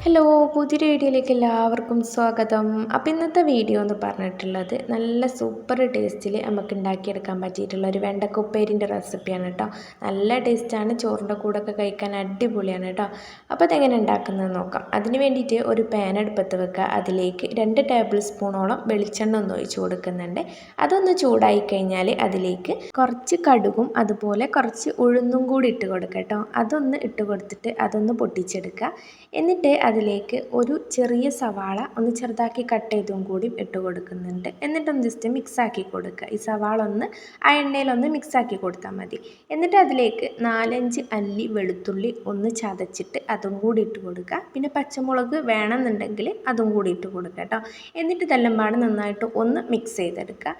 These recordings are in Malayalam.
ഹലോ, പുതിയൊരു വീഡിയോയിലേക്ക് എല്ലാവർക്കും സ്വാഗതം. അപ്പോൾ ഇന്നത്തെ വീഡിയോ എന്ന് പറഞ്ഞിട്ടുള്ളത് നല്ല സൂപ്പർ ടേസ്റ്റിൽ നമുക്ക് ഉണ്ടാക്കിയെടുക്കാൻ പറ്റിയിട്ടുള്ള ഒരു വെണ്ടക്ക ഉപ്പേരിൻ്റെ റെസിപ്പിയാണ് കേട്ടോ. നല്ല ടേസ്റ്റാണ്, ചോറിൻ്റെ കൂടെ ഒക്കെ കഴിക്കാൻ അടിപൊളിയാണ് കേട്ടോ. അപ്പോൾ അതെങ്ങനെ ഉണ്ടാക്കുന്നത് നോക്കാം. അതിന് വേണ്ടിയിട്ട് ഒരു പാൻ അടുപ്പത്ത് വെക്കുക. അതിലേക്ക് 2 ടേബിൾ സ്പൂണോളം വെളിച്ചെണ്ണ ഒന്ന് ഒഴിച്ച് കൊടുക്കുന്നുണ്ട്. അതൊന്ന് ചൂടായി കഴിഞ്ഞാൽ അതിലേക്ക് കുറച്ച് കടുകും അതുപോലെ കുറച്ച് ഉഴുന്നും കൂടി ഇട്ട് കൊടുക്കുക കേട്ടോ. അതൊന്ന് ഇട്ട് കൊടുത്തിട്ട് അതൊന്ന് പൊട്ടിച്ചെടുക്കുക. എന്നിട്ട് അതിലേക്ക് ഒരു ചെറിയ സവാള ഒന്ന് ചെറുതാക്കി കട്ട് ചെയ്തും കൂടി ഇട്ട് കൊടുക്കുന്നുണ്ട്. എന്നിട്ടൊന്ന് ജസ്റ്റ് മിക്സാക്കി കൊടുക്കുക. ഈ സവാള ഒന്ന് ആ എണ്ണയിലൊന്ന് മിക്സാക്കി കൊടുത്താൽ മതി. എന്നിട്ട് അതിലേക്ക് 4-5 അല്ലി വെളുത്തുള്ളി ഒന്ന് ചതച്ചിട്ട് അതും കൂടി ഇട്ട് കൊടുക്കുക. പിന്നെ പച്ചമുളക് വേണമെന്നുണ്ടെങ്കിൽ അതും കൂടി ഇട്ട് കൊടുക്കുക കേട്ടോ. എന്നിട്ട് ഇതെല്ലാം പാടെ നന്നായിട്ട് ഒന്ന് മിക്സ് ചെയ്തെടുക്കുക.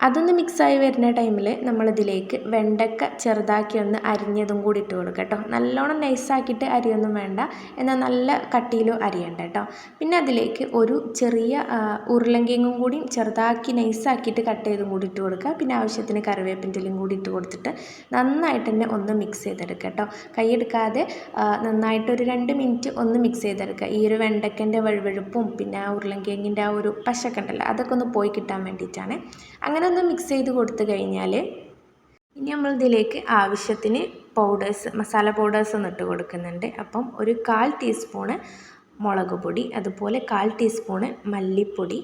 അതൊന്ന് മിക്സായി വരുന്ന ടൈമിൽ നമ്മളിതിലേക്ക് വെണ്ടക്ക ചെറുതാക്കി ഒന്ന് അരിഞ്ഞതും കൂടി ഇട്ട് കൊടുക്കുക കേട്ടോ. നല്ലോണം നൈസാക്കിയിട്ട് അരിയൊന്നും വേണ്ട, എന്നാൽ നല്ല കട്ടിയിലും അരിയണ്ട കേട്ടോ. പിന്നെ അതിലേക്ക് ഒരു ചെറിയ ഉരുളങ്കിഴങ്ങും കൂടി ചെറുതാക്കി നൈസാക്കിയിട്ട് കട്ട് ചെയ്തും കൂടി ഇട്ട് കൊടുക്കുക. പിന്നെ ആവശ്യത്തിന് കറിവേപ്പിൻ്റെലും കൂടി ഇട്ട് കൊടുത്തിട്ട് നന്നായിട്ട് തന്നെ ഒന്ന് മിക്സ് ചെയ്തെടുക്കുക കേട്ടോ. കൈയെടുക്കാതെ നന്നായിട്ട് ഒരു 2 മിനിറ്റ് ഒന്ന് മിക്സ് ചെയ്തെടുക്കുക. ഈ ഒരു വെണ്ടക്കൻ്റെ വഴുവഴുപ്പും പിന്നെ ആ ഉരുളങ്കിഴങ്ങിൻ്റെ ആ ഒരു പശയൊക്കെ ഉണ്ടല്ലോ, അതൊക്കെ ഒന്ന് പോയി കിട്ടാൻ വേണ്ടിയിട്ടാണ്. അങ്ങനെ ഒന്ന് മിക്സ് ചെയ്ത് കൊടുത്തു കഴിഞ്ഞാൽ ഇനി നമ്മളിതിലേക്ക് ആവശ്യത്തിന് മസാല പൗഡേഴ്സ് ഒന്ന് ഇട്ട് കൊടുക്കുന്നുണ്ട്. അപ്പം ഒരു 1/4 ടീസ്പൂണ് മുളക് പൊടി, അതുപോലെ 1/4 ടീസ്പൂണ് മല്ലിപ്പൊടി,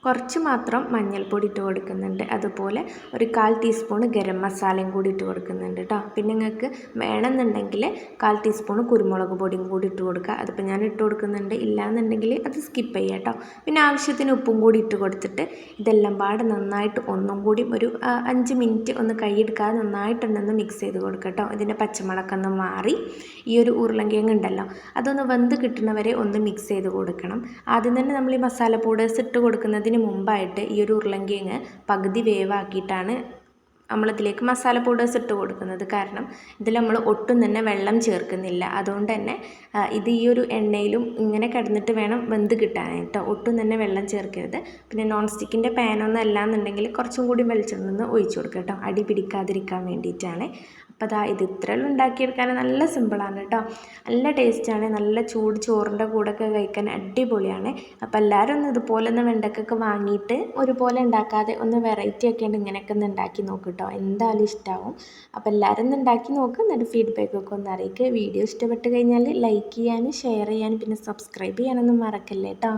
കുറച്ച് മാത്രം മഞ്ഞൾപ്പൊടി ഇട്ട് കൊടുക്കുന്നുണ്ട്. അതുപോലെ ഒരു 1/4 ടീസ്പൂണ് ഗരം മസാലയും കൂടി ഇട്ട് കൊടുക്കുന്നുണ്ട് കേട്ടോ. പിന്നെ നിങ്ങൾക്ക് വേണമെന്നുണ്ടെങ്കിൽ 1/4 ടീസ്പൂണ് കുരുമുളക് പൊടിയും കൂടി ഇട്ട് കൊടുക്കുക. അതിപ്പോൾ ഞാൻ ഇട്ട് കൊടുക്കുന്നുണ്ട്, ഇല്ലയെന്നുണ്ടെങ്കിൽ അത് സ്കിപ്പ് ചെയ്യുക കേട്ടോ. പിന്നെ ആവശ്യത്തിന് ഉപ്പും കൂടി ഇട്ട് കൊടുത്തിട്ട് ഇതെല്ലാം പാടെ നന്നായിട്ട് ഒന്നും കൂടി ഒരു 5 മിനിറ്റ് ഒന്ന് കൈയെടുക്കാതെ നന്നായിട്ടുണ്ടെന്ന് മിക്സ് ചെയ്ത് കൊടുക്കുക കേട്ടോ. ഇതിൻ്റെ പച്ചമുളകൊന്ന് മാറി ഈ ഒരു ഉരുളങ്കിഴങ്ങ് ഉണ്ടല്ലോ അതൊന്ന് വെന്ത് കിട്ടുന്നവരെ ഒന്ന് മിക്സ് ചെയ്ത് കൊടുക്കണം. ആദ്യം തന്നെ നമ്മൾ ഈ മസാല പൗഡേഴ്സ് ഇട്ട് കൊടുക്കുന്നതിന് മുമ്പായിട്ട് ഈ ഒരു ഉരുളങ്കിഴങ്ങ് പകുതി വേവാക്കിയിട്ടാണ് നമ്മളിതിലേക്ക് മസാല പൗഡേഴ്സ് ഇട്ട് കൊടുക്കുന്നത്. കാരണം ഇതിൽ നമ്മൾ ഒട്ടും തന്നെ വെള്ളം ചേർക്കുന്നില്ല. അതുകൊണ്ട് തന്നെ ഇത് ഈ ഒരു എണ്ണയിലും ഇങ്ങനെ കിടന്നിട്ട് വേണം വെന്ത് കിട്ടാനായിട്ട്. ഒട്ടും തന്നെ വെള്ളം ചേർക്കരുത്. പിന്നെ നോൺ സ്റ്റിക്കിൻ്റെ പാനൊന്നും അല്ലാന്നുണ്ടെങ്കിൽ കുറച്ചും കൂടി വെളിച്ചെണ്ണ ഒഴിച്ച് കൊടുക്കുക കേട്ടോ, അടി പിടിക്കാതിരിക്കാൻ വേണ്ടിയിട്ടാണ്. അപ്പോൾ ഇത് ഇത്രയെല്ലാം ഉണ്ടാക്കിയെടുക്കാൻ നല്ല സിമ്പിളാണ് കേട്ടോ. നല്ല ടേസ്റ്റാണ്, നല്ല ചൂട് ചോറിൻ്റെ കൂടെയൊക്കെ കഴിക്കാൻ അടിപൊളിയാണ്. അപ്പോൾ എല്ലാവരും ഒന്ന് ഇതുപോലെ ഒന്ന് വെണ്ടക്കൊക്കെ വാങ്ങിയിട്ട് ഒരുപോലെ ഉണ്ടാക്കാതെ ഒന്ന് വെറൈറ്റി ഒക്കെ ഉണ്ട് ഇങ്ങനെയൊക്കെ ഒന്ന് ഉണ്ടാക്കി നോക്കും കേട്ടോ. എന്തായാലും ഇഷ്ടമാവും. അപ്പോൾ എല്ലാവരും ഒന്ന് ഉണ്ടാക്കി നോക്കുക, എന്നിട്ട് ഫീഡ്ബാക്കൊക്കെ ഒന്ന് അറിയിക്കുക. വീഡിയോ ഇഷ്ടപ്പെട്ട് കഴിഞ്ഞാൽ ലൈക്ക് ചെയ്യാനും ഷെയർ ചെയ്യാനും പിന്നെ സബ്സ്ക്രൈബ് ചെയ്യാനൊന്നും മറക്കല്ലേ കേട്ടോ.